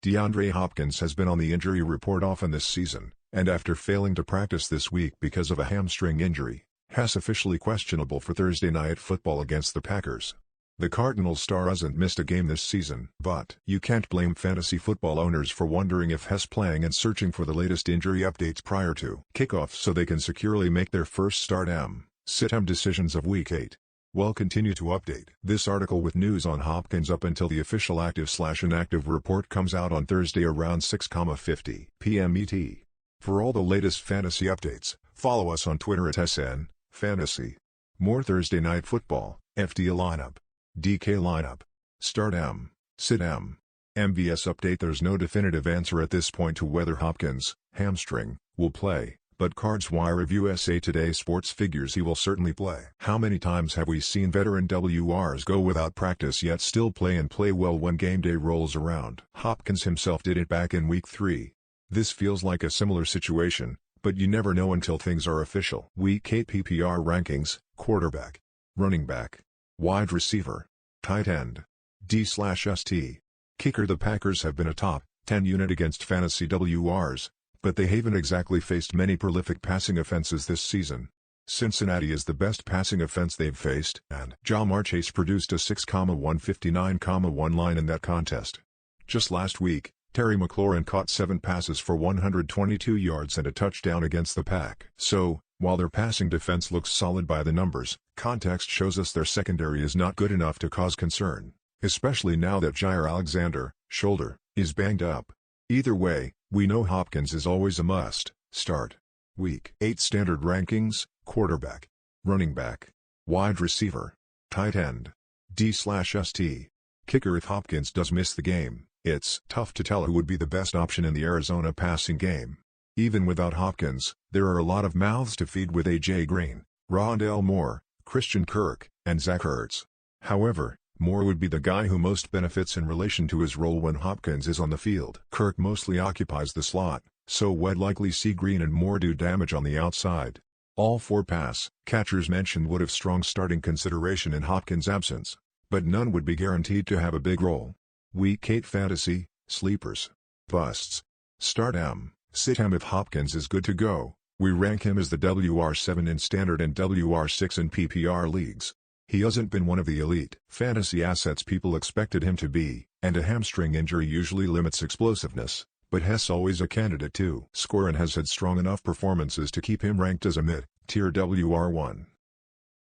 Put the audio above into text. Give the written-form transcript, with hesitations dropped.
DeAndre Hopkins has been on the injury report often this season, and after failing to practice this week because of a hamstring injury, has officially questionable for Thursday Night Football against the Packers. The Cardinals star hasn't missed a game this season, but you can't blame fantasy football owners for wondering if he's playing and searching for the latest injury updates prior to kickoff so they can securely make their first start-sit-em decisions of Week 8. We'll continue to update this article with news on Hopkins up until the official active/inactive report comes out on Thursday around 6:50 p.m. ET. For all the latest fantasy updates, follow us on Twitter at SNFantasy. More Thursday Night Football, FD lineup, DK lineup, start-em, sit-em, MVS update. There's no definitive answer at this point to whether Hopkins, hamstring, will play, but Cards Wire of USA Today Sports figures he will certainly play. How many times have we seen veteran WRs go without practice yet still play and play well when game day rolls around? Hopkins himself did it back in Week 3. This feels like a similar situation, but you never know until things are official. Week 8 PPR rankings: quarterback, running back, wide receiver, tight end, D/ST, kicker. The Packers have been a top 10 unit against fantasy WRs, but they haven't exactly faced many prolific passing offenses this season. Cincinnati is the best passing offense they've faced, and Ja'Marr Chase produced a 6,159,1 line in that contest. Just last week, Terry McLaurin caught 7 passes for 122 yards and a touchdown against the Pack. So, while their passing defense looks solid by the numbers, context shows us their secondary is not good enough to cause concern, especially now that Jair Alexander, shoulder, is banged up. Either way, we know Hopkins is always a must-start. Week 8 standard rankings: quarterback, running back, wide receiver, tight end, D/ST, kicker. If Hopkins does miss the game, it's tough to tell who would be the best option in the Arizona passing game. Even without Hopkins, there are a lot of mouths to feed with A.J. Green, Rondale Moore, Christian Kirk, and Zach Ertz. However, Moore would be the guy who most benefits in relation to his role when Hopkins is on the field. Kirk mostly occupies the slot, so we'd likely see Green and Moore do damage on the outside. All 4 pass catchers mentioned would have strong starting consideration in Hopkins' absence, but none would be guaranteed to have a big role. Week 8 fantasy, sleepers, busts, start-em, sit-em. If Hopkins is good to go, we rank him as the WR7 in standard and WR6 in PPR leagues. He hasn't been one of the elite fantasy assets people expected him to be, and a hamstring injury usually limits explosiveness, but Hess always a candidate to score and has had strong enough performances to keep him ranked as a mid-tier WR1.